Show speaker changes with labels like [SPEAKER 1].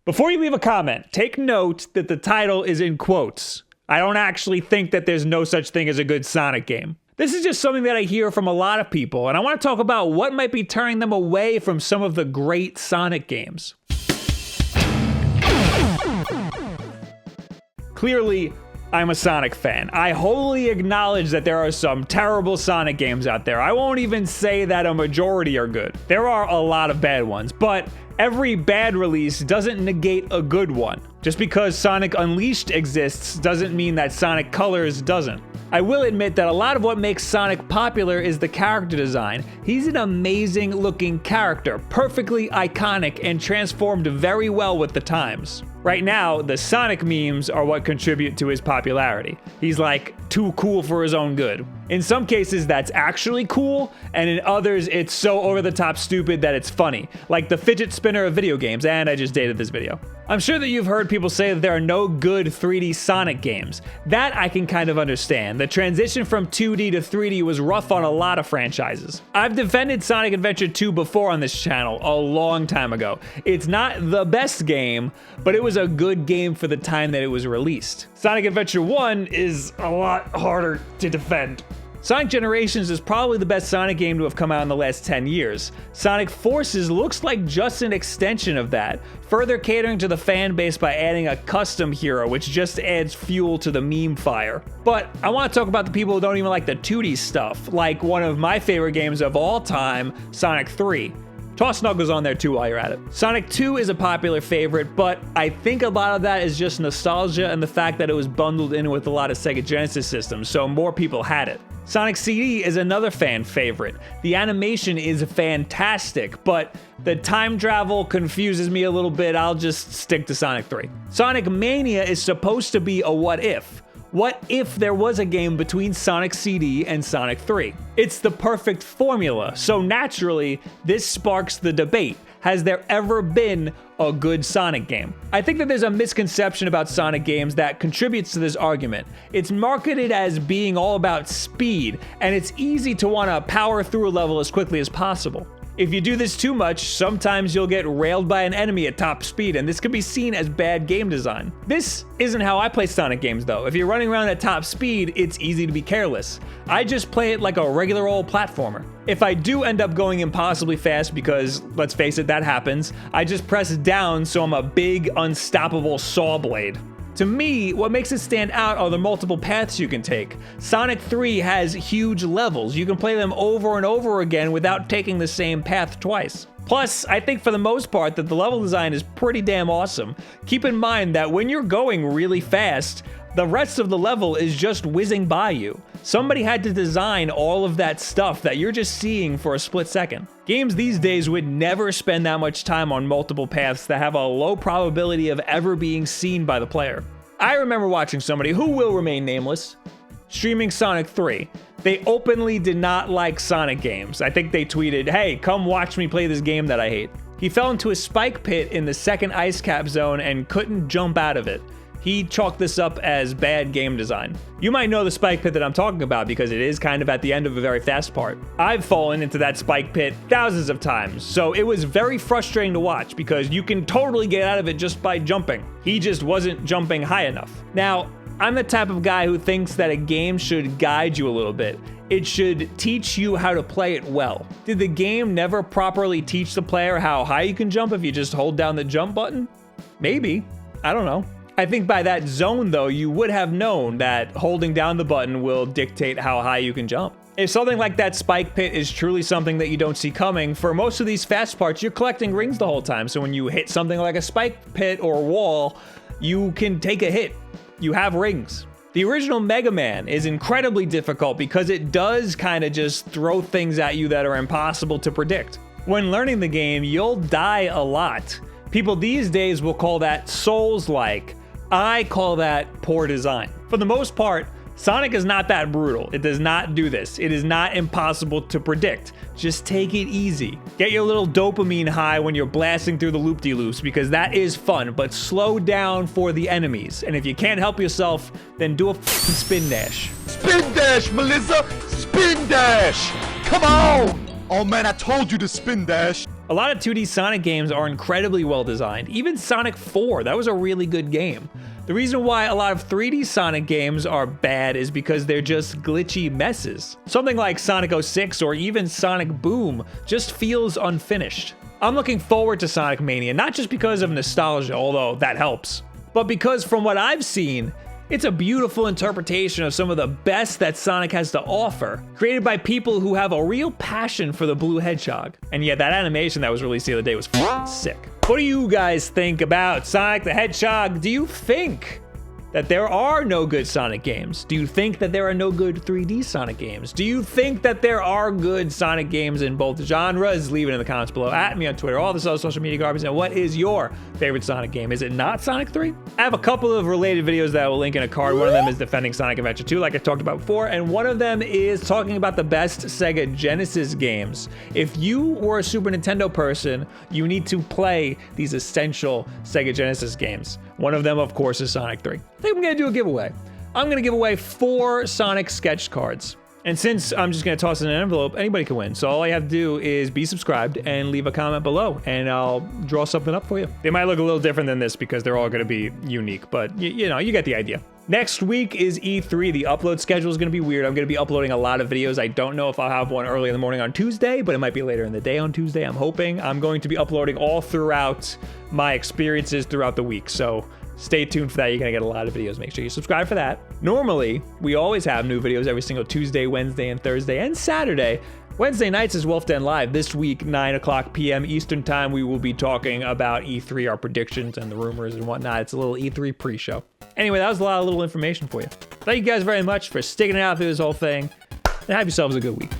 [SPEAKER 1] Before you leave a comment, take note that the title is in quotes. I don't actually think that there's no such thing as a good Sonic game. This is just something that I hear from a lot of people, and I want to talk about what might be turning them away from some of the great Sonic games. Clearly, I'm a Sonic fan. I wholly acknowledge that there are some terrible Sonic games out there. I won't even say that a majority are good. There are a lot of bad ones, but every bad release doesn't negate a good one. Just because Sonic Unleashed exists doesn't mean that Sonic Colors doesn't. I will admit that a lot of what makes Sonic popular is the character design. He's an amazing looking character, perfectly iconic and transformed very well with the times. Right now, the Sonic memes are what contribute to his popularity. He's like too cool for his own good. In some cases, that's actually cool, and in others, it's so over-the-top stupid that it's funny, like the fidget spinner of video games, and I just dated this video. I'm sure that you've heard people say that there are no good 3D Sonic games. That I can kind of understand. The transition from 2D to 3D was rough on a lot of franchises. I've defended Sonic Adventure 2 before on this channel, a long time ago. It's not the best game, but it was a good game for the time that it was released. Sonic Adventure 1 is a lot harder to defend. Sonic Generations is probably the best Sonic game to have come out in the last 10 years. Sonic Forces looks like just an extension of that, further catering to the fan base by adding a custom hero, which just adds fuel to the meme fire. But I want to talk about the people who don't even like the 2D stuff, like one of my favorite games of all time, Sonic 3. Toss Snuggles on there too while you're at it. Sonic 2 is a popular favorite, but I think a lot of that is just nostalgia and the fact that it was bundled in with a lot of Sega Genesis systems, so more people had it. Sonic CD is another fan favorite. The animation is fantastic, but the time travel confuses me a little bit. I'll just stick to Sonic 3. Sonic Mania is supposed to be a what if. What if there was a game between Sonic CD and Sonic 3? It's the perfect formula, so naturally, this sparks the debate. Has there ever been a good Sonic game? I think that there's a misconception about Sonic games that contributes to this argument. It's marketed as being all about speed, and it's easy to want to power through a level as quickly as possible. If you do this too much, sometimes you'll get railed by an enemy at top speed, and this can be seen as bad game design. This isn't how I play Sonic games though. If you're running around at top speed, it's easy to be careless. I just play it like a regular old platformer. If I do end up going impossibly fast, because let's face it, that happens, I just press down so I'm a big, unstoppable saw blade. To me, what makes it stand out are the multiple paths you can take. Sonic 3 has huge levels. You can play them over and over again without taking the same path twice. Plus, I think for the most part that the level design is pretty damn awesome. Keep in mind that when you're going really fast, the rest of the level is just whizzing by you. Somebody had to design all of that stuff that you're just seeing for a split second. Games these days would never spend that much time on multiple paths that have a low probability of ever being seen by the player. I remember watching somebody, who will remain nameless, streaming Sonic 3. They openly did not like Sonic games. I think they tweeted, "Hey, come watch me play this game that I hate." He fell into a spike pit in the second ice cap zone and couldn't jump out of it. He chalked this up as bad game design. You might know the spike pit that I'm talking about because it is kind of at the end of a very fast part. I've fallen into that spike pit thousands of times, so it was very frustrating to watch because you can totally get out of it just by jumping. He just wasn't jumping high enough. Now, I'm the type of guy who thinks that a game should guide you a little bit. It should teach you how to play it well. Did the game never properly teach the player how high you can jump if you just hold down the jump button? Maybe. I don't know. I think by that zone, though, you would have known that holding down the button will dictate how high you can jump. If something like that spike pit is truly something that you don't see coming, for most of these fast parts, you're collecting rings the whole time. So when you hit something like a spike pit or wall, you can take a hit. You have rings. The original Mega Man is incredibly difficult because it does kind of just throw things at you that are impossible to predict. When learning the game, you'll die a lot. People these days will call that Souls-like. I call that poor design. For the most part, Sonic is not that brutal. It does not do this. It is not impossible to predict. Just take it easy. Get your little dopamine high when you're blasting through the loop-de-loops because that is fun, but slow down for the enemies. And if you can't help yourself, then do a f***ing spin dash.
[SPEAKER 2] Spin dash, Melissa! Spin dash! Come on! Oh man, I told you to spin dash.
[SPEAKER 1] A lot of 2D Sonic games are incredibly well designed. Even Sonic 4, that was a really good game. The reason why a lot of 3D Sonic games are bad is because they're just glitchy messes. Something like Sonic 06 or even Sonic Boom just feels unfinished. I'm looking forward to Sonic Mania, not just because of nostalgia, although that helps, but because from what I've seen, it's a beautiful interpretation of some of the best that Sonic has to offer, created by people who have a real passion for the blue hedgehog. And yet that animation that was released the other day was sick. What do you guys think about Sonic the Hedgehog? Do you think that there are no good Sonic games? Do you think that there are no good 3D Sonic games? Do you think that there are good Sonic games in both genres? Leave it in the comments below. At me on Twitter, all this other social media garbage. And what is your favorite Sonic game? Is it not Sonic 3? I have a couple of related videos that I will link in a card. One of them is defending Sonic Adventure 2, like I talked about before, and one of them is talking about the best Sega Genesis games. If you were a Super Nintendo person, you need to play these essential Sega Genesis games. One of them, of course, is Sonic 3. I think I'm gonna do a giveaway. I'm gonna give away 4 Sonic sketch cards. And since I'm just gonna toss it in an envelope, anybody can win. So all I have to do is be subscribed and leave a comment below, and I'll draw something up for you. They might look a little different than this because they're all gonna be unique, but you know, you get the idea. Next week is E3. The upload schedule is going to be weird. I'm going to be uploading a lot of videos. I don't know if I'll have one early in the morning on Tuesday, but it might be later in the day on Tuesday. I'm hoping. I'm going to be uploading all throughout my experiences throughout the week. So stay tuned for that. You're going to get a lot of videos. Make sure you subscribe for that. Normally, we always have new videos every single Tuesday, Wednesday, and Thursday, and Saturday. Wednesday nights is Wulff Den Live. This week, 9:00 p.m. Eastern Time, we will be talking about E3, our predictions and the rumors and whatnot. It's a little E3 pre-show. Anyway, that was a lot of little information for you. Thank you guys very much for sticking it out through this whole thing, and have yourselves a good week.